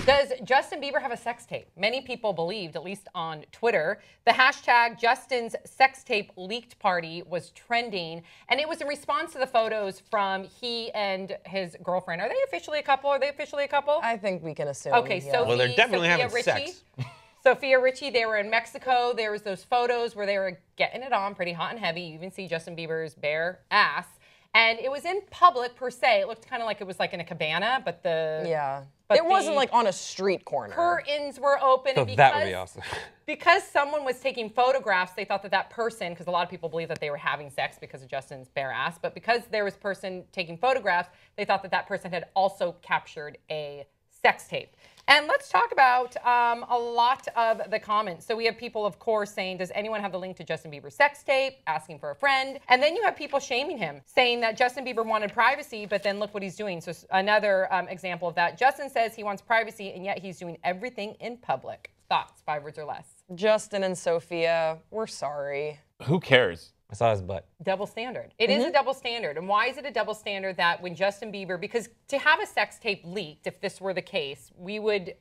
Does Justin Bieber have a sex tape? Many people believed, at least on Twitter, the hashtag Justin's sex tape leaked party was trending, and it was in response to the photos from he and his girlfriend. Are they officially a couple? Are they officially a couple? I think we can assume. Okay, yeah. so well, they're definitely Sophia having Richie. sex. Sophia Richie, they were in Mexico. There was those photos where they were getting it on pretty hot and heavy. You even see Justin Bieber's bare ass. And it was in public per se. It looked kind of like it was like in a cabana, but it wasn't like on a street corner. Curtains were open. So and that would be awesome. Because someone was taking photographs, they thought that that person, because a lot of people believe that they were having sex because of Justin's bare ass, but because there was a person taking photographs, they thought that that person had also captured a sex tape. And let's talk about a lot of the comments. So we have people, of course, saying, does anyone have the link to Justin Bieber's sex tape? Asking for a friend. And then you have people shaming him, saying that Justin Bieber wanted privacy, but then look what he's doing. So another example of that. Justin says he wants privacy, and yet he's doing everything in public. Thoughts, 5 words or less. Justin and Sophia, we're sorry. Who cares? I saw his butt. Double standard. It is a double standard. And why is it a double standard that when Justin Bieber, because to have a sex tape leaked, if this were the case, we would,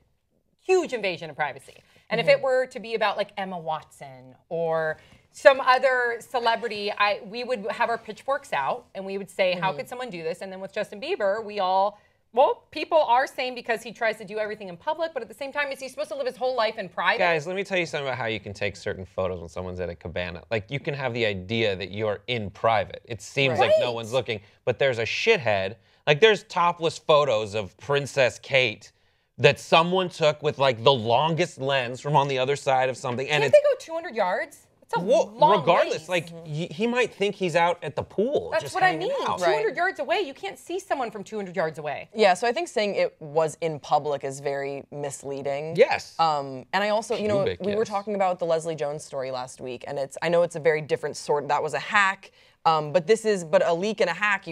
huge invasion of privacy. And if it were to be about like Emma Watson or some other celebrity, we would have our pitchforks out and we would say, how could someone do this? And then with Justin Bieber, people are saying because he tries to do everything in public, but at the same time, is he supposed to live his whole life in private? Guys, let me tell you something about how you can take certain photos when someone's at a cabana. Like, you can have the idea that you're in private. It seems like no one's looking, but there's a shithead. Like, there's topless photos of Princess Kate that someone took with, like, the longest lens from on the other side of something. And Can't they go 200 yards? It's a long regardless, ways. like, he might think he's out at the pool. That's just what I hanging mean. out. 200 yards away, you can't see someone from 200 yards away. Yeah, so I think saying it was in public is very misleading. Yes. And I also, you know, we were talking about the Leslie Jones story last week, and I know it's a very different sort. That was a hack. But a leak and a hack,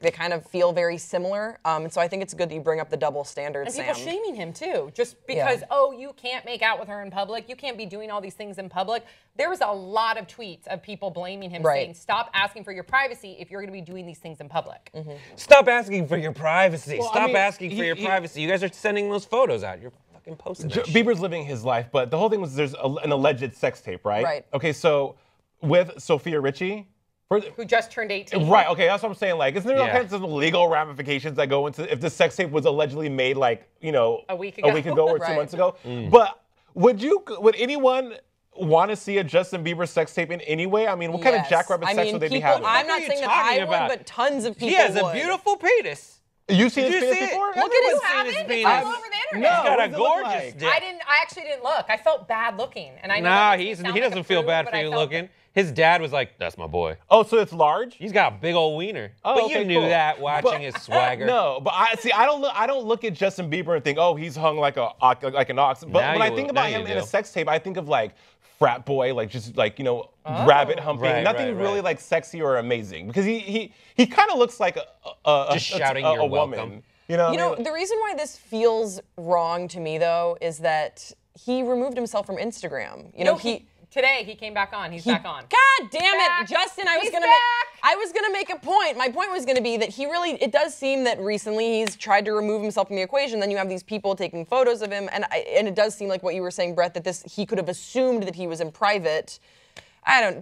they kind of feel very similar. And so I think it's good that you bring up the double standard, And Sam. people shaming him too, just because, you can't make out with her in public, you can't be doing all these things in public. There was a lot of tweets of people blaming him, saying, stop asking for your privacy if you're going to be doing these things in public. Stop asking for your privacy. Well, Stop I mean, asking for your privacy. You guys are sending those photos out. You're fucking posting that shit. Bieber's living his life, but the whole thing was there's an alleged sex tape, right? Right. Okay, so with Sophia Richie, Who just turned 18. right, okay, that's what I'm saying. Like, isn't there all kinds of legal ramifications that go into if this sex tape was allegedly made, like, you know, A week ago. or 2 months ago? But would anyone want to see a Justin Bieber sex tape in any way? I mean, what kind of jackrabbit sex would they be having? I'm not saying that I about? would, but tons of people He has a would. beautiful penis. You seen Did his you penis see it? before? Look at his penis. It's all over the internet. No. He's got What a does it look gorgeous like? dick. I actually didn't look. I felt bad looking. And I know Nah, that makes me sound he like doesn't a feel prude, bad but for I you felt looking. His dad was like, that's my boy. Oh, so it's large? He's got a big old wiener. Oh, But okay, you knew cool. that watching his swagger. No, but I don't look at Justin Bieber and think, oh, he's hung like an ox. But Now when I you think will. about Now him you in a do. sex tape, I think of like frat boy, like just like, you know, rabbit humping. Right, Nothing right, really right. like sexy or amazing because he kind of looks like Just shouting a you're woman. welcome. You know, You know, the reason why this feels wrong to me, though, is that he removed himself from Instagram. You know, today he came back on. He's back on. God damn Back. it, Justin! He's back. I was gonna make a point. My point was gonna be that it does seem that recently he's tried to remove himself from the equation. Then you have these people taking photos of him, and it does seem like what you were saying, Brett, that he could have assumed that he was in private. I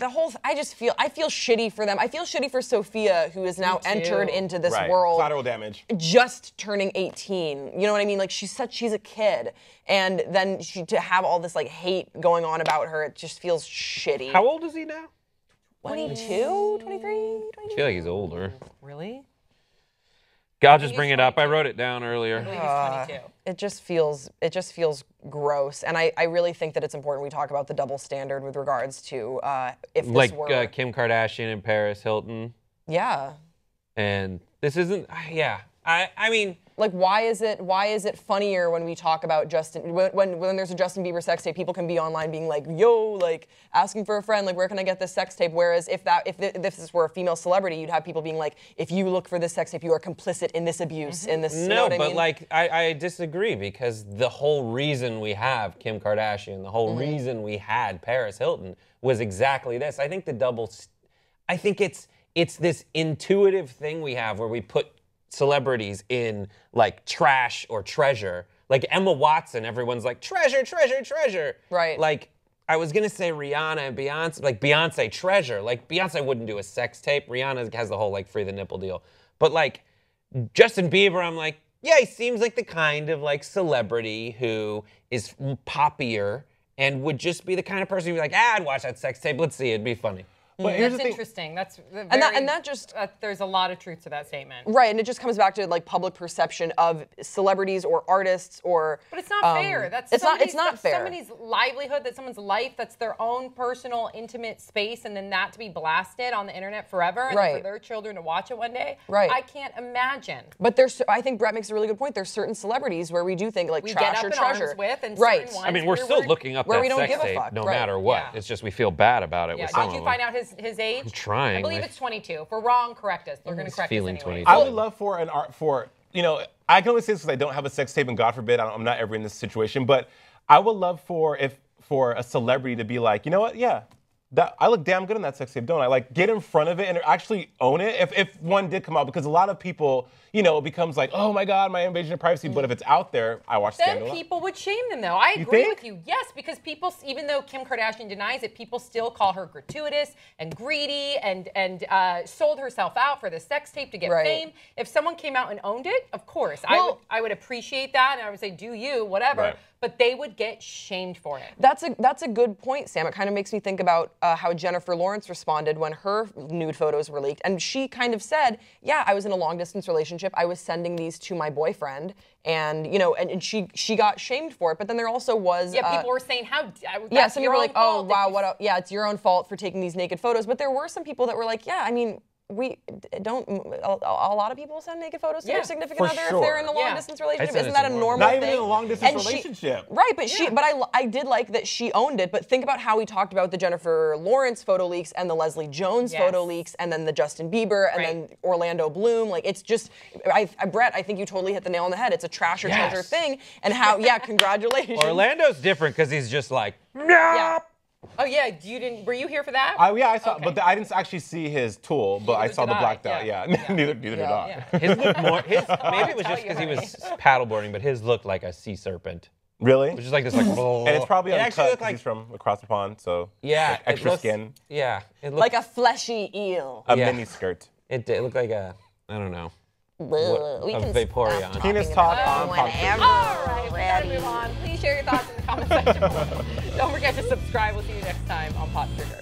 feel shitty for them. I feel shitty for Sophia, who is now entered into this world. Collateral damage. Just turning 18. You know what I mean? Like, she's a kid. And then to have all this, like, hate going on about her, it just feels shitty. How old is he now? 22, 23, 22? I feel like he's older. Really? I'll just bring it up. I wrote it down earlier. I think he's 22. It just feels gross, and I really think that it's important we talk about the double standard with regards to if this Like were Kim Kardashian and Paris Hilton. yeah. And this isn't, I mean, Like, why is it funnier when we talk about Justin, when there's a Justin Bieber sex tape, people can be online being like, yo, like, asking for a friend, like, where can I get this sex tape? Whereas if this were a female celebrity, you'd have people being like, if you look for this sex tape, you are complicit in this abuse, in this, you know what I mean? like, I disagree because the whole reason we have Kim Kardashian, the whole reason we had Paris Hilton was exactly this. I think I think it's this intuitive thing we have where we put celebrities in like trash or treasure. Like Emma Watson, everyone's like, treasure, treasure, treasure. Right. Like, I was gonna say Rihanna and Beyonce, like Beyonce treasure. Like Beyonce wouldn't do a sex tape. Rihanna has the whole like free the nipple deal. But like Justin Bieber, I'm like, yeah, he seems like the kind of like celebrity who is poppier and would just be the kind of person who'd be like, I'd watch that sex tape. Let's see, it'd be funny. But here's That's the thing. interesting. That's very, and that just there's a lot of truth to that statement. right, and it just comes back to like public perception of celebrities or artists or. But it's not fair. That's it's not fair. Somebody's livelihood, that's someone's life, that's their own personal, intimate space, and then that to be blasted on the internet forever, and then for their children to watch it one day. Right. I can't imagine. But I think Brett makes a really good point. There's certain celebrities where we do think like We trash get up or in treasure. arms with, and right. certain ones I mean, we're still looking up where that we don't sex give a tape fuck, no right. matter what. Yeah. It's just we feel bad about it Yeah. with some Did you of find them. out his age? I'm trying. I believe it's 22. If we're wrong, correct us. They're going to correct us feeling anyway. 22. I would love for I can only say this because I don't have a sex tape, and God forbid, I'm not ever in this situation. But I would love for a celebrity to be like, you know what? Yeah, I look damn good in that sex tape, don't I? Like, get in front of it and actually own it. If one did come out, because a lot of people, it becomes like, oh my God, my invasion of privacy. But if it's out there, I watch Then Scandal. people would shame them, though. I agree think? with you. Yes, because people, even though Kim Kardashian denies it, people still call her gratuitous and greedy and sold herself out for the sex tape to get fame. If someone came out and owned it, of course, I would appreciate that, and I would say, do you, whatever. Right. But they would get shamed for it. That's a good point, Sam. It kind of makes me think about how Jennifer Lawrence responded when her nude photos were leaked, and she kind of said, "Yeah, I was in a long distance relationship. I was sending these to my boyfriend, and and she got shamed for it. But then there also was People were saying how some people were like, oh wow, it's your own fault for taking these naked photos. But there were some people that were like, yeah, I mean. We don't. A lot of people send naked photos to their significant other if they're in a long distance relationship. Isn't that a normal Not thing? even in a long distance relationship. Right, but I did like that she owned it. But think about how we talked about the Jennifer Lawrence photo leaks and the Leslie Jones photo leaks, and then the Justin Bieber and then Orlando Bloom. Like it's just, Brett, I think you totally hit the nail on the head. It's a trash or treasure thing, and how congratulations. Orlando's different because he's just like, Yeah. Oh yeah, were you here for that? I saw, but I didn't actually see his tool, but I saw the blacked out. Yeah, neither did I. his looked more. Maybe it was just because he was paddleboarding, but his looked like a sea serpent. Really? Which is like this, like. And it's probably uncut because like, he's from across the pond, so like extra skin. Yeah, it looked like a fleshy eel. A mini skirt. It looked like a, I don't know. We a can Vaporeon. Penis talk on whenever. All right, we gotta move on. Please share your thoughts in the comment section below. Don't forget to subscribe. We'll see you next time on Pop Trigger.